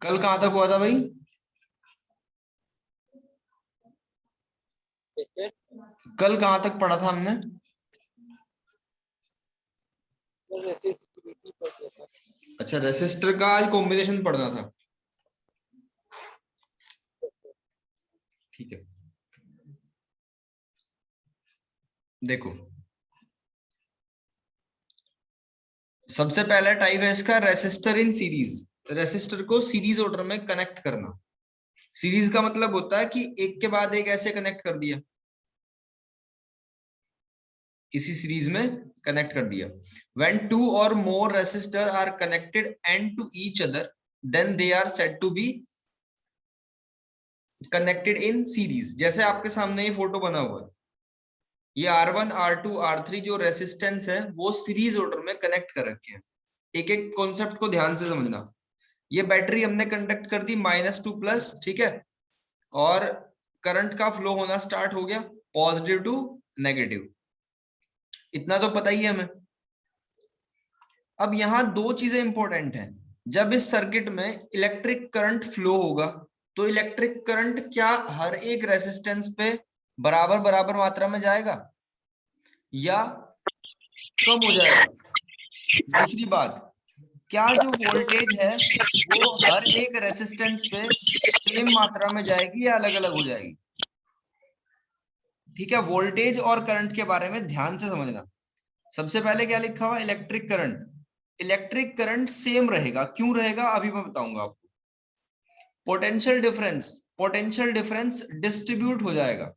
कल कहाँ तक हुआ था भाई? कल कहाँ तक पढ़ा था हमने? अच्छा, रेसिस्टर का आज कॉम्बिनेशन पढ़ना था। ठीक है, देखो सबसे पहला टाइप है इसका रेसिस्टर इन सीरीज। रेसिस्टर को सीरीज ऑर्डर में कनेक्ट करना। सीरीज का मतलब होता है कि एक के बाद एक ऐसे कनेक्ट कर दिया, इसी सीरीज में कनेक्ट कर दिया। When two or more resistor are connected end to each other, then they are said to be connected in series। जैसे आपके सामने ये फोटो बना हुआ है, ये R1 R2 R3 जो रेसिस्टेंस है वो सीरीज ऑर्डर में कनेक्ट कर रखे हैं। एक एक कॉन्सेप्ट को ध्यान से समझना। ये बैटरी हमने कंडक्ट कर दी -2+, ठीक है, और करंट का फ्लो होना स्टार्ट हो गया पॉजिटिव टू नेगेटिव। इतना तो पता ही है हमें। अब यहाँ दो चीजें इंपॉर्टेंट हैं। जब इस सर्किट में इलेक्ट्रिक करंट फ्लो होगा तो इलेक्ट्रिक करंट क्या हर एक रेजिस्टेंस पे बराबर बराबर मात्रा में जाएगा या कम हो जाएगा? दूसरी बात, क्या जो वोल्टेज है वो हर एक रेजिस्टेंस पे सेम मात्रा में जाएगी या अलग अलग हो जाएगी? ठीक है, वोल्टेज और करंट के बारे में ध्यान से समझना। सबसे पहले क्या लिखा हुआ? Electric current. Electric current same रहेगा। क्यों रहेगा अभी मैं बताऊंगा आपको। पोटेंशियल डिफरेंस डिस्ट्रीब्यूट हो जाएगा।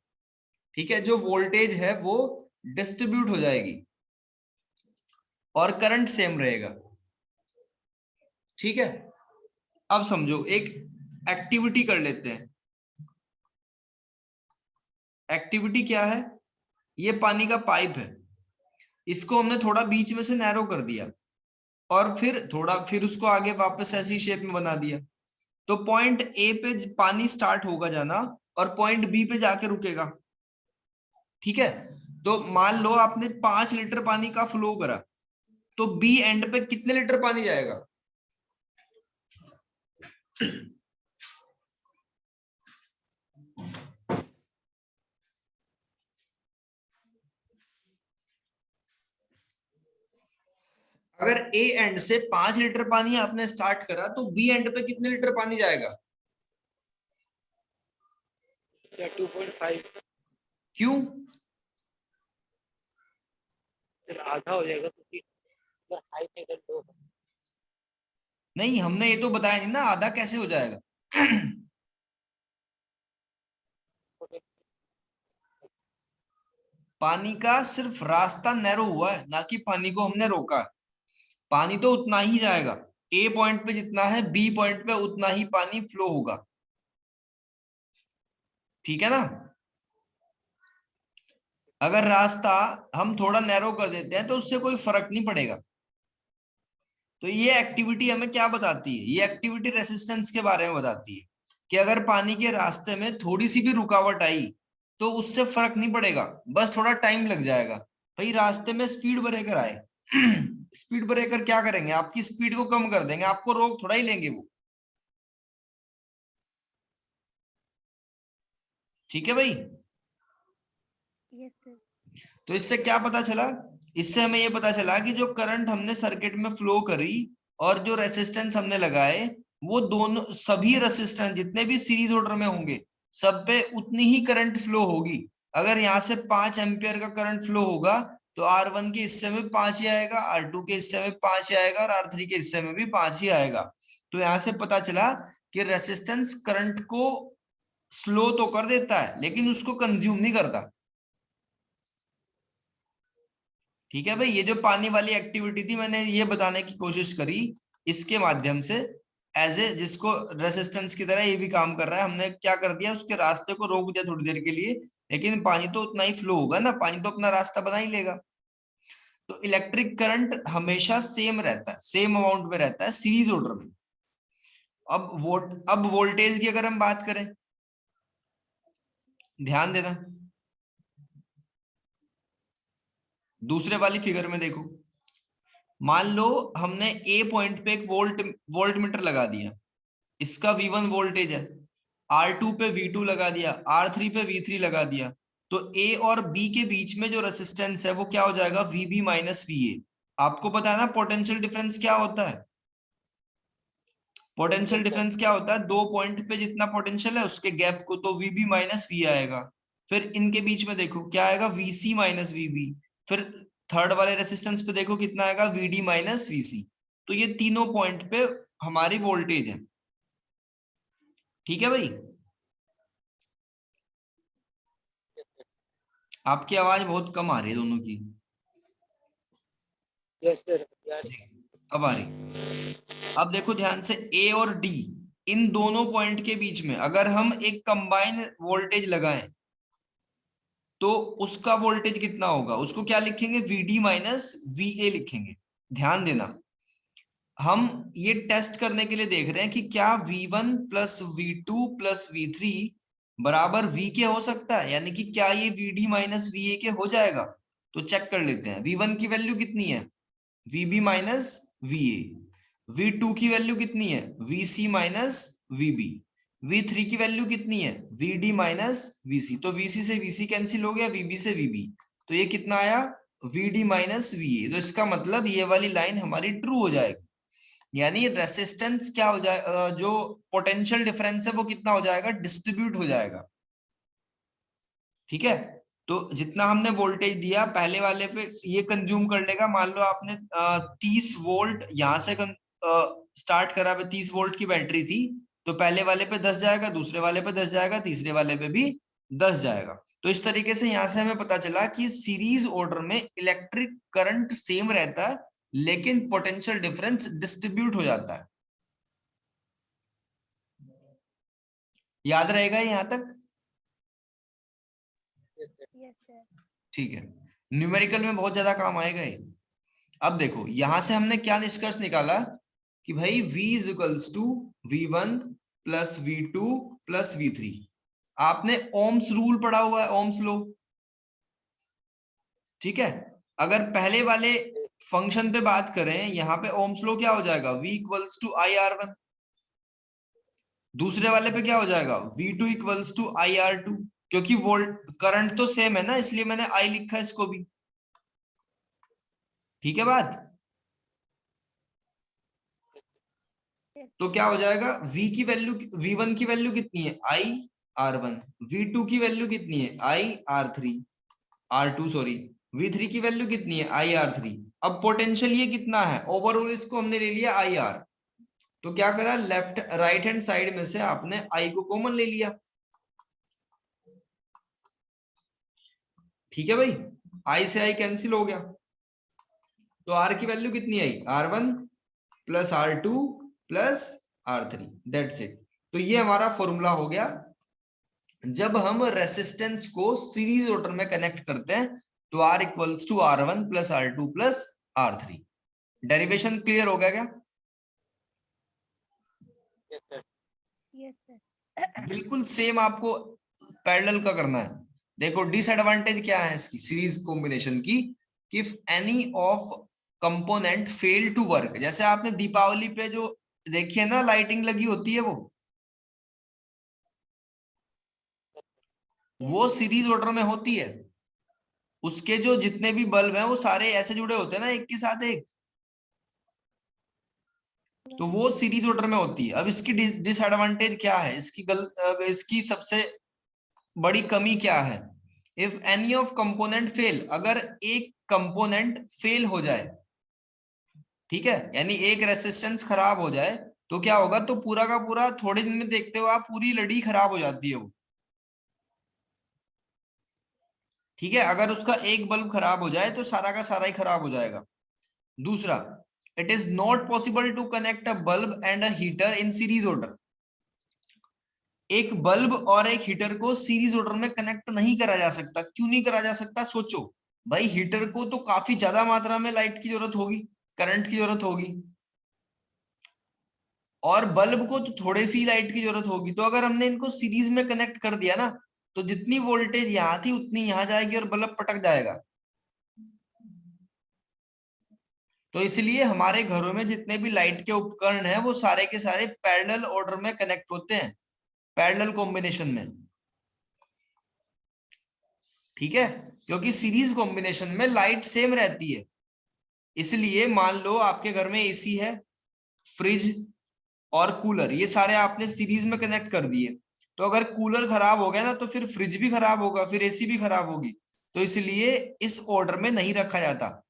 ठीक है, जो वोल्टेज है वो डिस्ट्रीब्यूट हो जाएगी और करंट सेम रहेगा। ठीक है, अब समझो एक एक्टिविटी कर लेते हैं। एक्टिविटी क्या है? ये पानी का पाइप है, इसको हमने थोड़ा बीच में से नैरो कर दिया और फिर उसको आगे वापस ऐसी शेप में बना दिया। तो पॉइंट ए पे पानी स्टार्ट होगा जाना और पॉइंट बी पे जाके रुकेगा। ठीक है, तो मान लो आपने 5 लीटर पानी का फ्लो करा, तो बी एंड पे कितने लीटर पानी जाएगा? अगर ए एंड से 5 लीटर पानी आपने स्टार्ट करा तो बी एंड पे कितने लीटर पानी जाएगा? 2.5। क्यों? आधा हो जाएगा तो हाई टेकर लो। नहीं, हमने ये तो बताया नहीं ना आधा कैसे हो जाएगा। पानी का सिर्फ रास्ता नैरो हुआ है, ना कि पानी को हमने रोका। पानी तो उतना ही जाएगा, ए पॉइंट पे जितना है बी पॉइंट पे उतना ही पानी फ्लो होगा। ठीक है ना? अगर रास्ता हम थोड़ा नैरो कर देते हैं तो उससे कोई फर्क नहीं पड़ेगा। तो ये एक्टिविटी हमें क्या बताती है? ये एक्टिविटी रेसिस्टेंस के बारे में बताती है कि अगर पानी के रास्ते में थोड़ी सी भी रुकावट आई तो उससे फर्क नहीं पड़ेगा, बस थोड़ा टाइम लग जाएगा। भाई रास्ते में स्पीड ब्रेकर आए, स्पीड ब्रेकर क्या करेंगे? आपकी स्पीड को कम कर देंगे, आपको रोक थोड़ा ही लेंगे वो। ठीक है भाई? Yes sir. तो इससे क्या पता चला? इससे हमें ये पता चला कि जो करंट हमने सर्किट में फ्लो करी और जो रेसिस्टेंस हमने लगाए, वो दोनों सभी रेसिस्टेंस जितने भी सीरीज ऑर्डर में होंगे सब पे उतनी ही करंट फ्लो होगी। अगर यहाँ से 5 एम्पियर का करंट फ्लो होगा तो R1 के हिस्से में 5 ही आएगा, R2 के हिस्से में 5 ही आएगा और R3 के हिस्से में भी 5 ही आएगा। तो यहाँ से पता चला कि रेसिस्टेंस करंट को स्लो तो कर देता है लेकिन उसको कंज्यूम नहीं करता। ठीक है भाई, ये जो पानी वाली एक्टिविटी थी मैंने ये बताने की कोशिश करी इसके माध्यम से, एज ए जिसको रेसिस्टेंस की तरह ये भी काम कर रहा है। हमने क्या कर दिया, उसके रास्ते को रोक दिया थोड़ी देर के लिए, लेकिन पानी तो उतना ही फ्लो होगा ना, पानी तो अपना रास्ता बना ही लेगा। तो इलेक्ट्रिक करंट हमेशा सेम रहता है, सेम अमाउंट में रहता है सीरीज ऑर्डर में। अब वोल्टेज की अगर हम बात करें, ध्यान देना, दूसरे वाली फिगर में देखो। मान लो हमने ए पॉइंट पे एक वोल्ट मीटर लगा दिया, इसका V1 वोल्टेज है, R2 पे V2 लगा दिया, R3 पे V3 लगा दिया, तो A और B के बीच में जो रेसिस्टेंस है वो क्या हो जाएगा, VB माइनस VA। आपको पता है ना पोटेंशियल डिफरेंस क्या होता है, पोटेंशियल डिफरेंस क्या होता है, दो पॉइंट पे जितना पोटेंशियल है उसके गैप को, तो VB माइनस V आएगा। फिर इनके बीच में देखो क्या आएगा, VC माइनस VB। फिर थर्ड वाले रेसिस्टेंस पे देखो कितना आएगा, VD माइनस VC। तो ये तीनों पॉइंट पे हमारी वोल्टेज है। ठीक है भाई, आपकी आवाज बहुत कम आ रही है दोनों की। यस सर यार। जी अब आ रही। अब देखो ध्यान से, ए और डी इन दोनों पॉइंट के बीच में अगर हम एक कंबाइन वोल्टेज लगाएं तो उसका वोल्टेज कितना होगा, उसको क्या लिखेंगे, VD माइनस VA लिखेंगे। ध्यान देना, हम ये टेस्ट करने के लिए देख रहे हैं कि क्या V1 plus V2 plus V3 बराबर V के हो सकता है, यानी कि क्या ये VD माइनस VA के हो जाएगा। तो चेक कर लेते हैं, V1 की वैल्यू कितनी है, VB माइनस VA। V2 की वैल्यू कितनी है, VC माइनस VB। V3 की वैल्यू कितनी है, VD माइनस VC। तो VC से VC कैंसिल हो गया, VB से VB, तो ये कितना आया, VD माइनस VA। तो इसका मतलब ये वाली लाइन हमारी ट्रू हो जाएगी, यानी रेसिस्टेंस क्या हो जाए, जो पोटेंशियल डिफरेंस है वो कितना हो जाएगा, डिस्ट्रीब्यूट हो जाएगा। ठीक है, तो जितना हमने वोल्टेज दिया पहले वाले पे ये कंज्यूम कर लेगा। मान लो आपने 30 वोल्ट यहां से स्टार्ट करा, 30 वोल्ट की बैटरी थी, तो पहले वाले पे 10 जाएगा, दूसरे वाले पे 10 जाएगा, तीसरे वाले पे भी 10 जाएगा। तो इस तरीके से यहां से हमें पता चला कि सीरीज ऑर्डर में इलेक्ट्रिक करंट सेम रहता है लेकिन पोटेंशियल डिफरेंस डिस्ट्रीब्यूट हो जाता है। याद रहेगा यहां तक? Yes, sir. ठीक है, न्यूमेरिकल में बहुत ज्यादा काम आएगा ये। अब देखो यहां से हमने क्या निष्कर्ष निकाला कि भाई V is equals to V1 plus V2 plus V3। आपने ओम्स रूल पढ़ा हुआ है, ओम्स लो। ठीक है, अगर पहले वाले फंक्शन पे बात करें, यहां पे ओम्स लो क्या हो जाएगा, V इक्वल्स टू IR1। दूसरे वाले पे क्या हो जाएगा, V2 इक्वल्स टू IR2। क्योंकि वोल्ट करंट तो सेम है ना, इसलिए मैंने I लिखा इसको भी। ठीक है बात। तो क्या हो जाएगा, V की वैल्यू, V1 की वैल्यू कितनी है, IR1। V2 की वैल्यू कितनी है, R2 सॉरी, V3 की वैल्यू कितनी है, IR3। अब पोटेंशियल ये कितना है, ओवरऑल इसको हमने ले लिया IR। तो क्या करा, लेफ्ट राइट हैंड साइड में से आपने I को कॉमन ले लिया। ठीक है भाई, I से I कैंसिल हो गया, तो R की वैल्यू कितनी आई, R1 plus R2 plus R3, that's it. तो ये हमारा फॉर्मूला हो गया जब हम रेसिस्टेंस को सीरीज ऑर्डर में कनेक्ट करते हैं, तो R equals to R1 plus R2 plus R3। Derivation clear हो गया क्या? Yes sir. Yes, sir. बिल्कुल सेम आपको पैरेलल का करना है। देखो डिसएडवांटेज क्या है इसकी, सीरीज कॉम्बिनेशन की, कि if any of component fail to work, जैसे आपने दीपावली पे जो देखी है ना लाइटिंग लगी होती है, वो सीरीज ऑर्डर में होती है। उसके जो जितने भी बल्ब हैं वो सारे ऐसे जुड़े होते हैं ना एक के साथ एक, तो वो सीरीज ऑर्डर में होती है। अब इसकी डिसएडवांटेज क्या है, इसकी सबसे बड़ी कमी क्या है, if any of component fail, अगर एक कंपोनेंट फेल हो जाए, ठीक है, यानी एक रेसिस्टेंस खराब हो जाए, तो क्या होगा, तो पूरा का पूरा थोड़े दिन में देखते हो आप पूरी लड़ी खराब हो जाती है वो। ठीक है, अगर उसका एक बल्ब खराब हो जाए तो सारा का सारा ही खराब हो जाएगा। दूसरा, it is not possible to connect a bulb and a heater in series order. एक बल्ब और एक हीटर को सीरीज ऑर्डर में कनेक्ट नहीं करा जा सकता। क्यों नहीं करा जा सकता, सोचो भाई, हीटर को तो काफी ज्यादा मात्रा में लाइट की जरूरत होगी, करंट की जरूरत होगी, और बल्ब को तो थोड़ी सी लाइट की जरूरत होगी। तो अगर हमने इनको सीरीज में कनेक्ट कर दिया ना, तो जितनी वोल्टेज यहाँ थी उतनी यहाँ जाएगी और बल्ब पटक जाएगा। तो इसलिए हमारे घरों में जितने भी लाइट के उपकरण हैं वो सारे के सारे पैरेलल ऑर्डर में कनेक्ट होते हैं, पैरेलल कॉम्बिनेशन में, ठीक है, क्योंकि सीरीज कॉम्बिनेशन में लाइट सेम रहती है। इसलिए मान लो आपके घर में एसी है, फ्रिज और कूलर, ये सारे आपने सीरीज में कनेक्ट कर दिए, तो अगर कूलर खराब हो गया ना तो फिर फ्रिज भी खराब होगा, फिर एसी भी खराब होगी। तो इसलिए इस ऑर्डर में नहीं रखा जाता।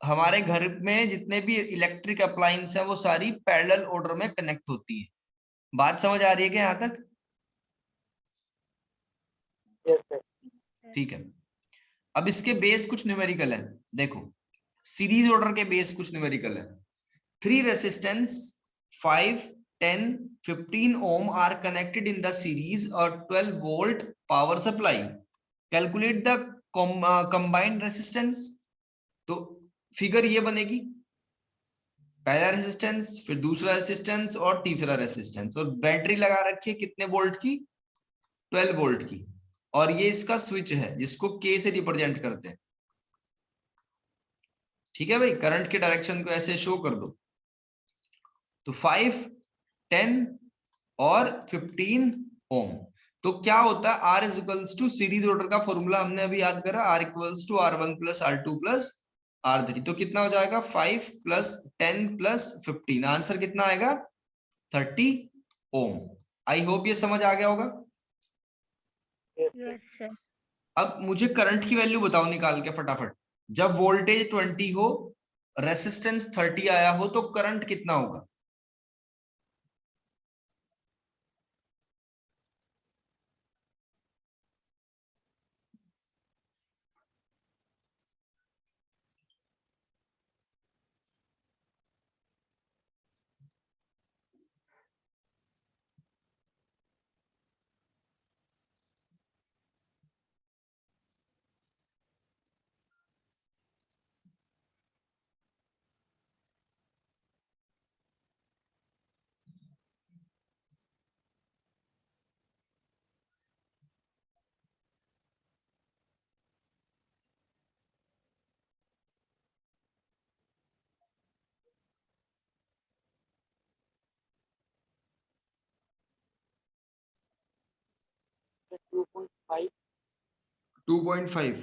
हमारे घर में जितने भी इलेक्ट्रिक अप्लायंस है वो सारी पैरेलल ऑर्डर में कनेक्ट होती है। बात समझ आ रही है क्या यहां तक? Yes sir. ठीक है। अब इसके बेस कुछ न्यूमेरिकल है, देखो सीरीज ऑर्डर के बेस कुछ न्यूमेरिकल है। 3 resistance 5, 10, 15 ohm are connected in the series or 12 volt power supply. Calculate the combined resistance. तो फिगर ये बनेगी, पहला रेसिस्टेंस, फिर दूसरा रेसिस्टेंस और तीसरा रेसिस्टेंस, और बैटरी लगा रखी है कितने वोल्ट की? 12 वोल्ट की, और ये इसका स्विच है जिसको के से रिप्रेजेंट करते हैं। ठीक है भाई, करंट के डायरेक्शन को ऐसे शो कर दो। तो 5, 10 और 15 ओम। तो क्या होता है, R is equals to, series order का फॉर्मूला हमने अभी याद करा, R equals to R1 plus R2 plus R3। तो कितना हो जाएगा, 5 प्लस 10 प्लस 15, आंसर कितना आएगा, 30 ओम। आई होप ये समझ आ गया होगा। Yes, sir. अब मुझे करंट की वैल्यू बताओ निकाल के फटाफट। जब वोल्टेज 20 हो, रेसिस्टेंस 30 आया हो, तो करंट कितना होगा? Sir 2.5। 2.5।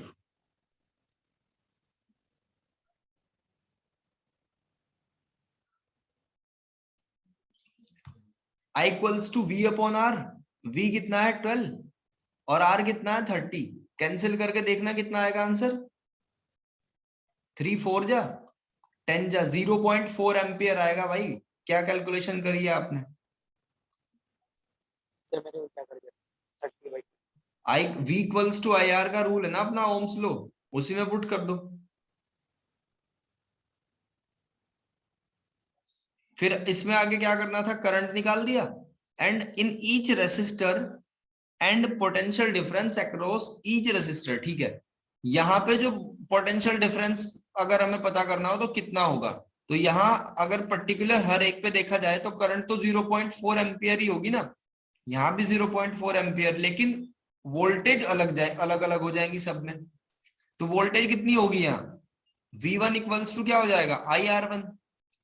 I equals to V upon R। V कितना है 12 और R कितना है 30। कैंसिल करके देखना कितना आएगा आंसर, 3 4 जा 10 जा 0.4 एम्पियर आएगा भाई। क्या कैलकुलेशन करी है आपने? सर मैंने उल्टा कर दिया 30 by. I V equals to I R का रूल है ना अपना, ओम्स लो, उसी में पुट कर दो। फिर इसमें आगे क्या करना था, करंट निकाल दिया, and in each resistor and potential difference across each resistor. ठीक है, यहाँ पे जो पोटेंशियल डिफरेंस अगर हमें पता करना हो तो कितना होगा, तो यहाँ अगर पर्टिकुलर हर एक पे देखा जाए तो करंट तो 0.4 एम्पियर ही होगी ना, यहाँ भी 0.4 एम्पियर, लेकिन वोल्टेज अलग अलग हो जाएंगी सब में। तो वोल्टेज कितनी होगी यहाँ, V1 इक्वल्स टू क्या हो जाएगा, IR1।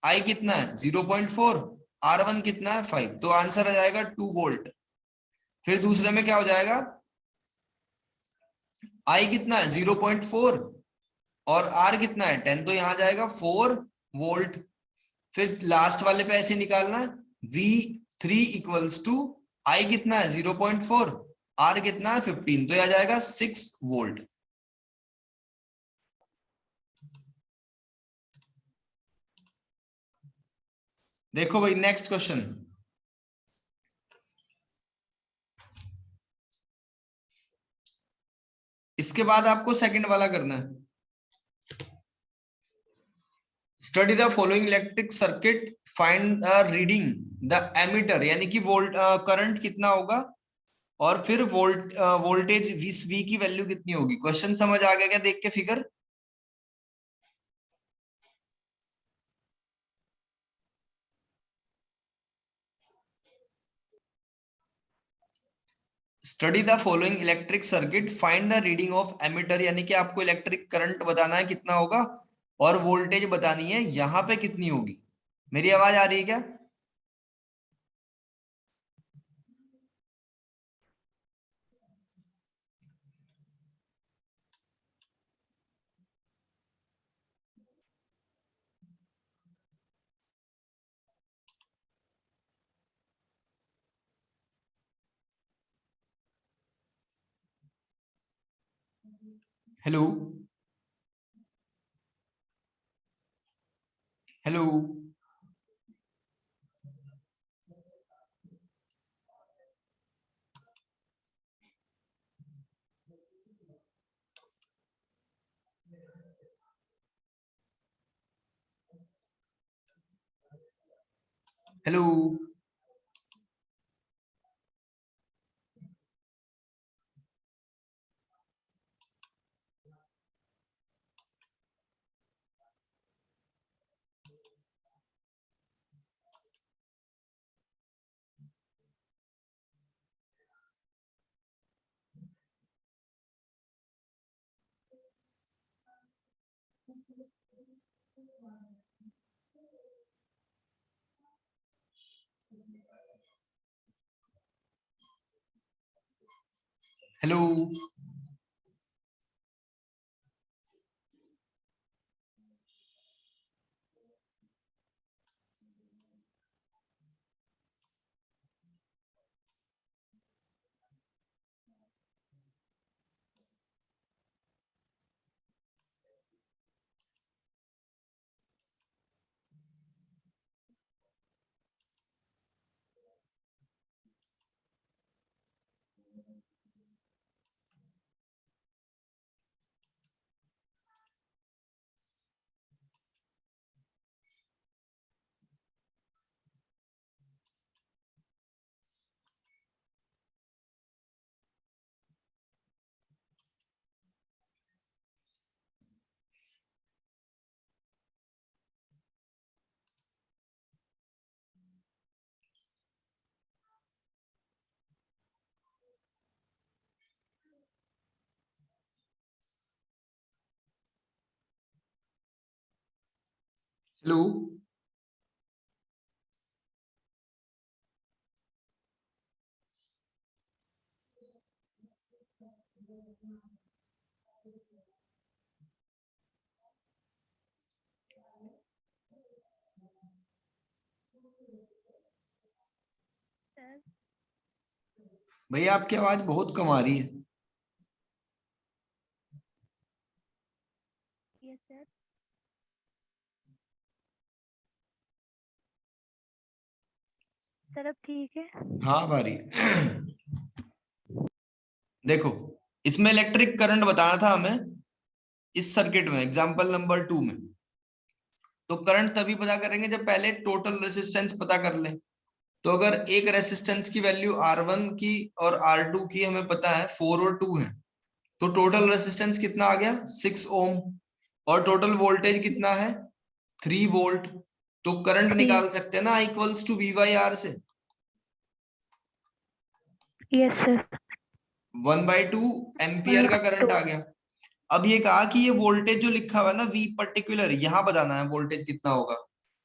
I कितना है 0.4, R1 कितना है 5, तो आंसर आ जाएगा 2 वोल्ट। फिर दूसरे में क्या हो जाएगा, I कितना है 0.4 और R कितना है 10, तो यहाँ जाएगा 4 वोल्ट। फिर लास्ट वाले पे ऐसे निकालना है, V3 इक्वल्स टू I कितना है 0.4, R कितना है 15, तो यह जाएगा 6 वोल्ट। देखो भाई नेक्स्ट क्वेश्चन, इसके बाद आपको सेकंड वाला करना है। Study the following electric circuit, find reading the ammeter, यानी कि वोल्ट करंट कितना होगा और फिर वोल्टेज V की वैल्यू कितनी होगी। क्वेश्चन समझ आ गया क्या देख के figure? Study the following electric circuit, find the reading of ammeter, यानी कि आपको इलेक्ट्रिक करंट बताना है कितना होगा और वोल्टेज बतानी है यहाँ पे कितनी होगी। मेरी आवाज आ रही है क्या? Hello hello. Hello hello. Hello sir. भैया आपकी आवाज बहुत कम आ रही है। Yes sir. सर अब ठीक है? हाँ अब आ रही है। देखो इसमें इलेक्ट्रिक करंट बताना था हमें इस सर्किट में एग्जांपल नंबर 2 में। तो करंट तभी पता करेंगे जब पहले टोटल रेसिस्टेंस पता कर ले। तो अगर एक रेसिस्टेंस की वैल्यू R1 की और R2 की हमें पता है 4 और 2 है, तो टोटल रेसिस्टेंस कितना आ गया 6 ओम, और टोटल वोल्टेज कितना है 3 वोल्ट। तो करंट निकाल सकते हैं ना इक्वल्स टू V/R से। Yes sir. 1/2 एम्पियर का करंट आ गया। अब ये कहा कि ये वोल्टेज जो लिखा हुआ है ना V पर्टिकुलर, यहां बताना है वोल्टेज कितना होगा।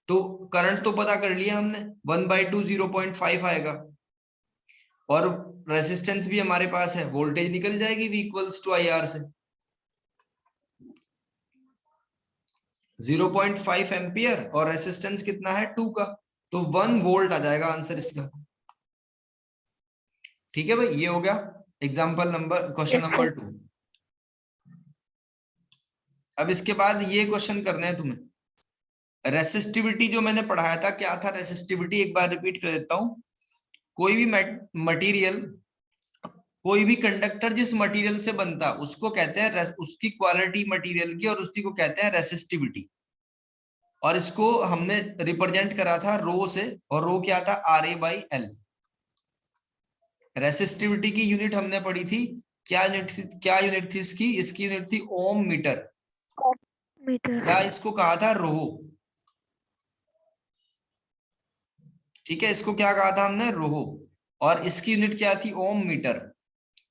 तो करंट तो पता कर लिया हमने, 1/2 0.5 आएगा, और रेसिस्टेंस भी हमारे पास है, वोल्टेज निकल जाएगी V इक्वल्स टू IR से 0.5 एम्पियर, और रेसिस्टेंस कितना है 2 का, तो 1 वोल्ट आ जाएगा आंसर इसका। ठीक है भाई, ये हो गया example number question yes number sir. 2। अब इसके बाद ये क्वेश्चन करने हैं तुम्हें। रेसिस्टिविटी जो मैंने पढ़ाया था, क्या था रेसिस्टिविटी, एक बार रिपीट कर देता हूं। कोई भी मटेरियल, कोई भी कंडक्टर जिस मटेरियल से बनता उसको कहते हैं उसकी क्वालिटी मटेरियल की, और उसी को कहते हैं रेसिस्टिविटी। और इसको हमने रिप्रेजेंट करा था रो से, और रो क्या था RA/L। रेसिस्टिविटी की यूनिट हमने पढ़ी थी, क्या यूनिट थी इसकी यूनिट थी ओम मीटर, मीटर। या इसको कहा था रोहो। ठीक है, इसको क्या कहा था हमने, रोहो, और इसकी यूनिट क्या थी ओम मीटर।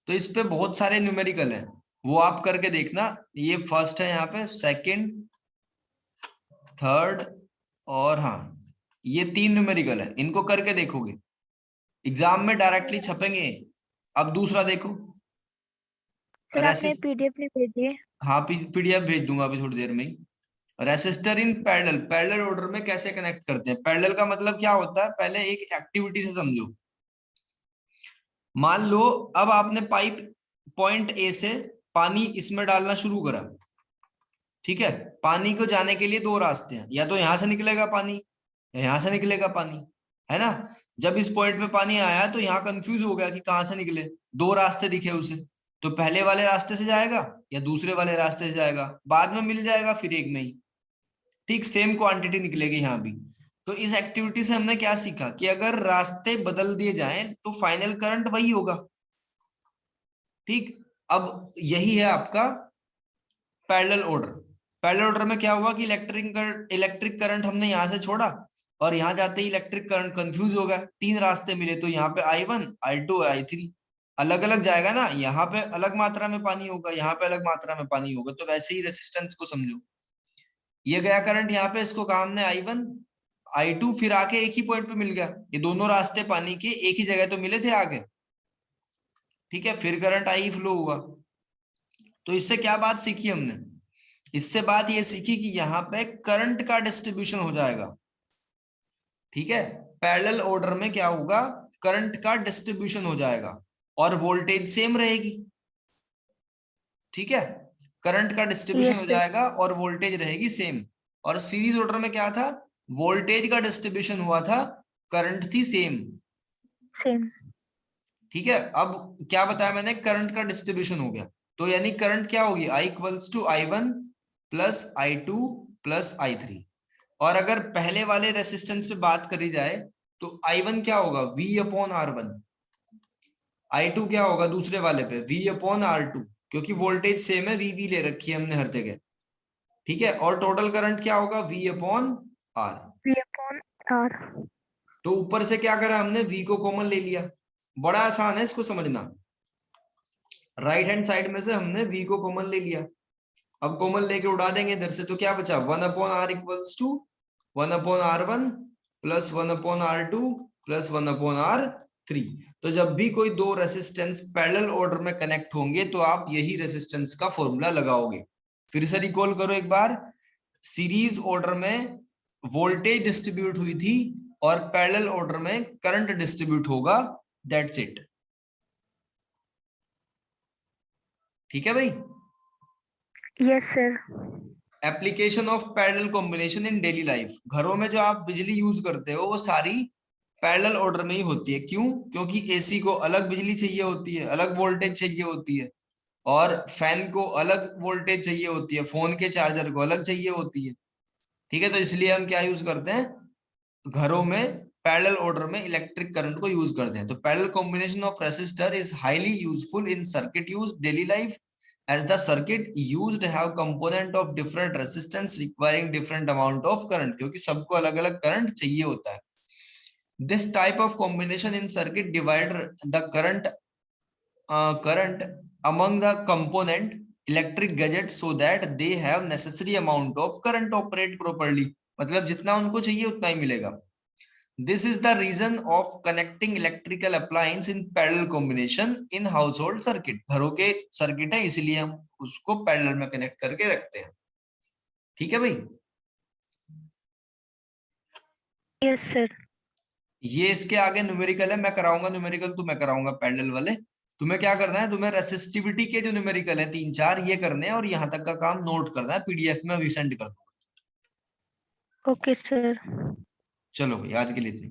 तो इस पे बहुत सारे न्यूमेरिकल हैं, वो आप करके देखना। ये फर्स्ट है, यहाँ पे सेकंड, थर्ड और हाँ, ये 3 न्यूमेरिकल है, इनको करके देखोगे एग्जाम में डायरेक्टली छपेंगे। अब दूसरा देखो, सर आपने पीडीएफ नहीं भेजी है। हाँ पीडीएफ भेज दूंगा अभी थोड़ी देर में ही। Resistor in parallel, parallel order में कैसे कनेक्ट करते हैं? पैरेलल का मतलब क्या होता है, पहले एक एक्टिविटी से समझो। मान लो अब आपने पाइप पॉइंट ए से पानी इसमें डालना शुरू करा, ठीक है। पानी को जाने के लिए 2 रास्ते हैं, या तो यहां से निकलेगा पानी या यहां से निकलेगा पानी, है ना। जब इस पॉइंट पे पानी आया तो यहाँ कंफ्यूज हो गया कि कहाँ से निकले, 2 रास्ते दिखे उसे, तो पहले वाले रास्ते से जाएगा या दूसरे वाले रास्ते से जाएगा, बाद में मिल जाएगा फिर एक में ही, ठीक सेम क्वांटिटी निकलेगी यहाँ भी। तो इस एक्टिविटी से हमने क्या सीखा कि अगर रास्ते बदल दिए जाएं तो फाइनल करंट वही होगा, ठीक। अब यही है आपका पैरेलल ऑर्डर। पैरेलल ऑर्डर में क्या हुआ कि इलेक्ट्रिक करंट हमने यहां से छोड़ा और यहां जाते ही इलेक्ट्रिक करंट कंफ्यूज हो गया, 3 रास्ते मिले, तो यहाँ पे I1 I2 I3 अलग अलग जाएगा ना, यहाँ पे अलग मात्रा में पानी होगा, यहाँ पे अलग मात्रा में पानी होगा। तो वैसे ही रेसिस्टेंस को समझो, ये गया करंट यहाँ पे, इसको कहा हमने I1 I2, फिर आके एक ही पॉइंट पे मिल गया, ये दोनों रास्ते पानी के एक ही जगह तो मिले थे आगे, ठीक है। फिर करंट आई फ्लो हुआ। तो इससे क्या बात सीखी हमने? इससे बात ये सीखी कि यहाँ पे करंट का डिस्ट्रीब्यूशन हो जाएगा, ठीक है। पैरेलल ऑर्डर में क्या होगा, करंट का डिस्ट्रीब्यूशन हो जाएगा और वोल्टेज सेम रहेगी, ठीक है। करंट का डिस्ट्रीब्यूशन हो जाएगा और वोल्टेज रहेगी सेम। और सीरीज ऑर्डर में क्या था, वोल्टेज का डिस्ट्रीब्यूशन हुआ था, करंट थी सेम, ठीक है। अब क्या बताया मैंने, करंट का डिस्ट्रीब्यूशन हो गया, तो यानी करंट क्या होगी, I equals to I1 plus I2 plus I3। और अगर पहले वाले रेसिस्टेंस पे बात करी जाए तो I1 क्या होगा, V अपॉन R1, I2 क्या होगा दूसरे वाले पे, V अपॉन R2, क्योंकि वोल्टेज सेम है, V ले रखी है हमने हर जगह, ठीक है। और टोटल करंट क्या होगा, V अपॉन R। तो ऊपर से क्या करा हमने, V को कॉमन ले लिया, बड़ा आसान है इसको समझना। राइट हैंड साइड में से हमने V को कॉमन ले लिया, अब कॉमन लेके उड़ा देंगे इधर से, तो क्या बचा, 1 upon R equals to 1 upon R1 plus 1 upon R2 plus 1 upon R3। तो जब भी कोई 2 रेसिस्टेंस पैरेलल ऑर्डर में कनेक्ट होंगे तो आप यही रेसिस्टेंस का फॉर्मूला लगाओगे। फिर से रिकॉल करो एक बार, सीरीज ऑर्डर में वोल्टेज डिस्ट्रीब्यूट हुई थी और पैरेलल ऑर्डर में करंट डिस्ट्रीब्यूट होगा, दैट्स इट, ठीक है भाई। Yes sir. Application of parallel combination in daily life, घरों में जो आप बिजली यूज करते हो वो सारी पैरेलल ऑर्डर में ही होती है। क्यों? क्योंकि एसी को अलग बिजली चाहिए होती है, अलग वोल्टेज चाहिए होती है, और फैन को अलग वोल्टेज चाहिए होती है, फोन के चार्जर को अलग चाहिए होती है, ठीक है। तो इसलिए हम क्या यूज करते हैं, घरों में पैरेलल ऑर्डर में इलेक्ट्रिक करंट को यूज करते हैं। तो parallel combination of resistor is highly useful in circuit use daily life, as the circuit used have component of different resistance requiring different amount of current, क्योंकि सबको अलग अलग current चाहिए होता है। This type of combination in circuit divide the current among the component electric gadgets so that they have necessary amount of current to operate properly, मतलब जितना उनको चाहिए उतना ही मिलेगा। This is the reason of connecting electrical appliance in parallel combination in household circuit, घरों के circuit है इसलिए हम उसको पैरेलल में कनेक्ट करके रखते हैं, ठीक है भाई। Yes sir. ये इसके आगे न्यूमेरिकल है, मैं कराऊंगा न्यूमेरिकल, तो मैं कराऊंगा पैरेलल वाले। तुम्हें क्या करना है, तुम्हें रेसिस्टिविटी के जो न्यूमेरिकल है 3-4 ये करने हैं और यहाँ तक का काम नोट करना है, पीडीएफ में अभी सेंड कर दूंगा। Okay sir. चलो भाई आज के लिए इतनी।